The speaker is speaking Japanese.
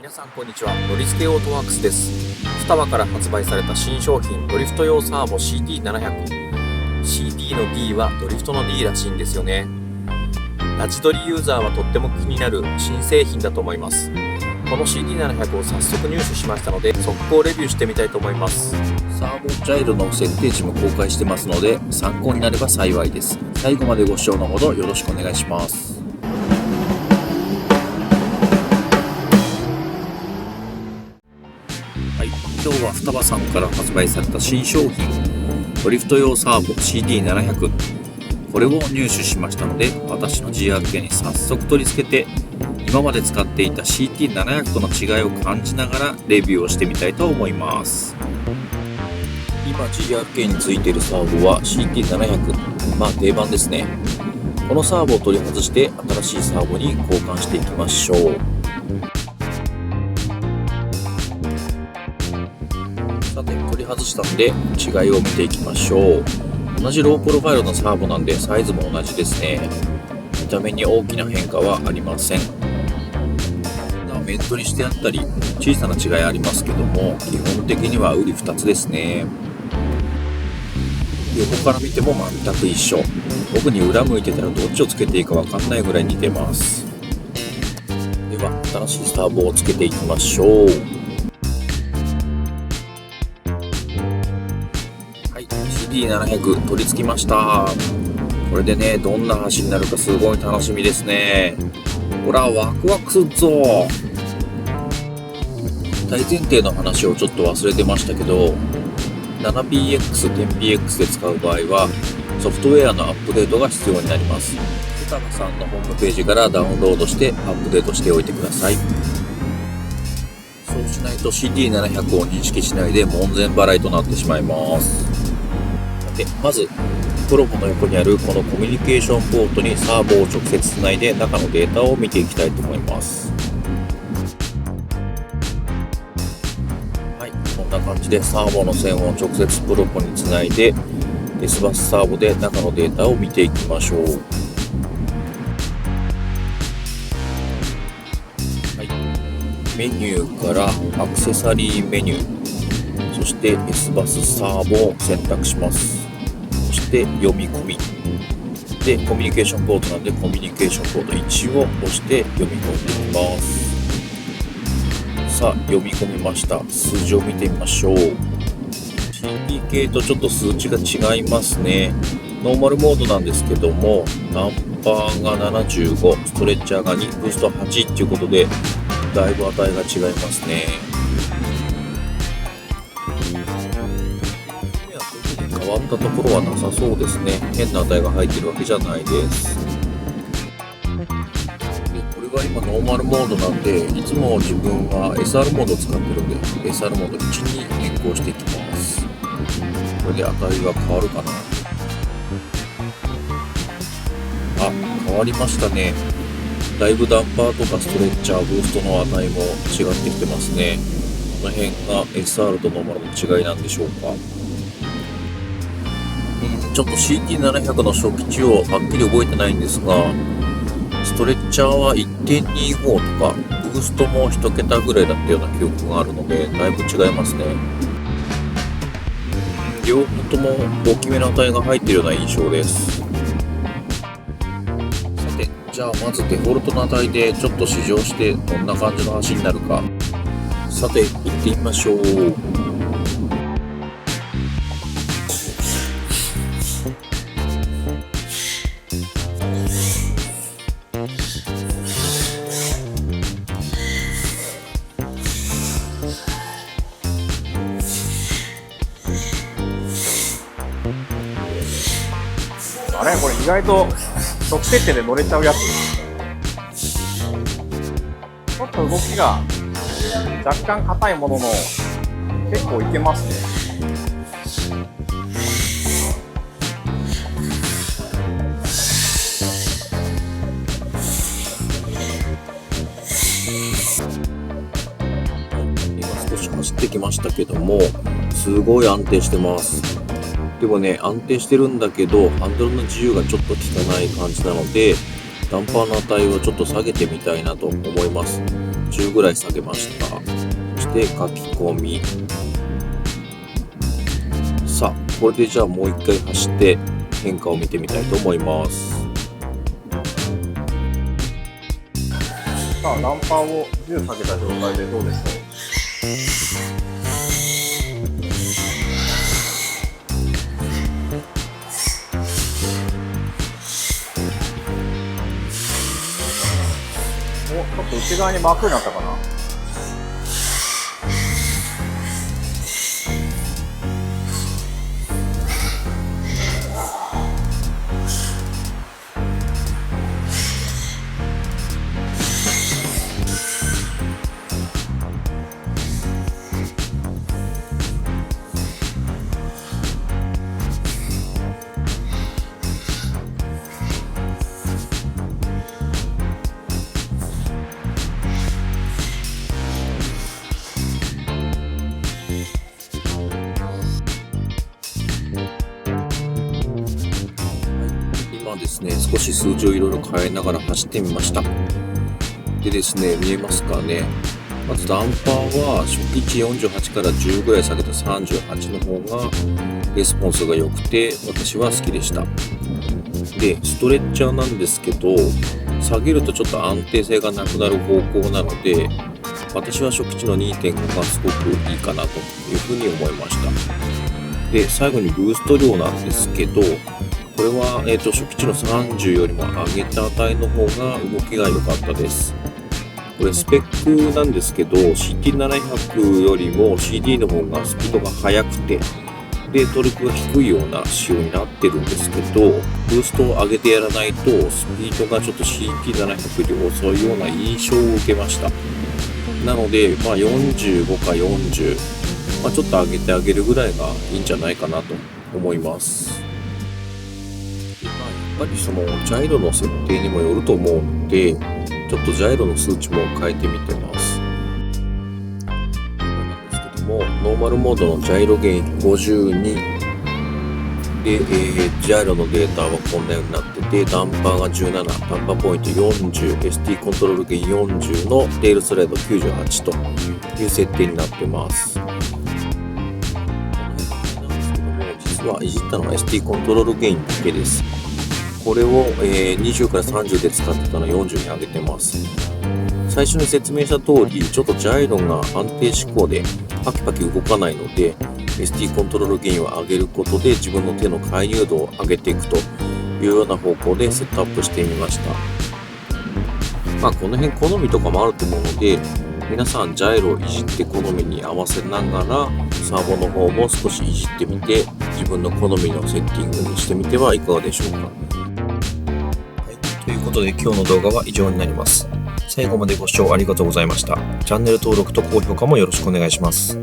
皆さんこんにちは。ノリスケオートワークスです。双葉から発売された新商品ドリフト用サーボ CT700。 CT の D はドリフトの D らしいんですよね。ラジドリユーザーはとっても気になる新製品だと思います。この CT700 を早速入手しましたので速攻レビューしてみたいと思います。サーボジャイロの設定値も公開してますので参考になれば幸いです。最後までご視聴のほどよろしくお願いします。今日は双葉さんから発売された新商品ドリフト用サーボ CT700、 これを入手しましたので私の GRK に早速取り付けて今まで使っていた CT700 との違いを感じながらレビューをしてみたいと思います。今 GRK についているサーボは CT700、定番ですね。このサーボを取り外して新しいサーボに交換していきましょう。さて取り外したんで違いを見ていきましょう。同じロープロファイルのサーボなんでサイズも同じですね。見た目に大きな変化はありません。面取りしてあったり小さな違いありますけども基本的には瓜2つですね。横から見ても全く一緒。特に裏向いてたらどっちをつけていいか分かんないぐらい似てます。では新しいサーボをつけていきましょう。CT700 取り付きました。これでねどんな橋になるかすごい楽しみですね。ほらワクワクするぞ。大前提の話をちょっと忘れてましたけど 7px、10px で使う場合はソフトウェアのアップデートが必要になります。双葉さんのホームページからダウンロードしてアップデートしておいてください。そうしないと CT700 を認識しないで門前払いとなってしまいます。まずプロボの横にあるこのコミュニケーションポートにサーボを直接つないで中のデータを見ていきたいと思います。はい、こんな感じでサーボの線を直接プロボにつないで S バスサーボで中のデータを見ていきましょう。はい、メニューからアクセサリーメニュー、そして S バスサーボを選択します。そして読み込みでコミュニケーションポートなんでコミュニケーションポート1を押して読み込んでいきます。さあ読み込みました。数字を見てみましょう。 CT 系とちょっと数値が違いますね。ノーマルモードなんですけどもダンパーが75、ストレッチャーが2、ブースト8っていうことでだいぶ値が違いますね。変わったところはなさそうですね。変な値が入ってるわけじゃないです。でこれは今ノーマルモードなんでいつも自分は SR モードを使ってるんで SR モード1に変更していきます。これで値が変わるかな。あ、変わりましたね。だいぶダンパーとかストレッチャー、ブーストの値も違ってきてますね。この辺が SR とノーマルの違いなんでしょうか。ちょっと CT700 の初期値をはっきり覚えてないんですがストレッチャーは 1.25 とかブーストも1桁ぐらいだったような記憶があるのでだいぶ違いますね。両方とも大きめの値が入っているような印象です。さてじゃあまずデフォルトの値でちょっと試乗してどんな感じの橋になるか。さて行ってみましょう。あれこれ意外と即設定で乗れちゃうやつ。ちょっと動きが若干硬いものの結構いけますね。今少し走ってきましたけどもすごい安定してます。でもね安定してるんだけどハンドルの自由がちょっと効かない感じなのでダンパーの値をちょっと下げてみたいなと思います。10ぐらい下げました。そして書き込み。さあ、これでじゃあもう一回走って変化を見てみたいと思います。さあ、ダンパーを10下げた状態でどうでしょう。ちょっと内側に巻くようになったかな。今ですね、少し数字をいろいろ変えながら走ってみました。でですね、見えますかね。まずダンパーは初期値48から10ぐらい下げた38の方がレスポンスが良くて私は好きでした。で、ストレッチャーなんですけど、下げるとちょっと安定性がなくなる方向なので、私は初期値の 2.5 がすごくいいかなというふうに思いました。で、最後にブースト量なんですけど、これは、初期値の30よりも上げた値の方が動きが良かったです。これスペックなんですけど CT700 よりも CD の方がスピードが速くてでトルクが低いような仕様になってるんですけど、ブーストを上げてやらないとスピードがちょっと CT700 より遅いような印象を受けました。なので、45か40、ちょっと上げてあげるぐらいがいいんじゃないかなと思います。やっぱりそのジャイロの設定にもよると思うので、ちょっとジャイロの数値も変えてみてます。なんですけども、ノーマルモードのジャイロゲイン52で、ジャイロのデータはこんなようになってて、ダンパーが17、ダンパーポイント40、ST コントロールゲイン40のテールスライド98という設定になってます。この辺なんですけども、実はいじったのは ST コントロールゲインだけです。これを、20から30で使ってたのを40に上げてます。最初に説明した通り、ちょっとジャイロンが安定志向でパキパキ動かないので、ST コントロールゲインを上げることで自分の手の介入度を上げていくというような方向でセットアップしてみました。この辺好みとかもあると思うので、皆さんジャイロをいじって好みに合わせながらサーボの方も少しいじってみて自分の好みのセッティングにしてみてはいかがでしょうか。ということで今日の動画は以上になります。最後までご視聴ありがとうございました。チャンネル登録と高評価もよろしくお願いします。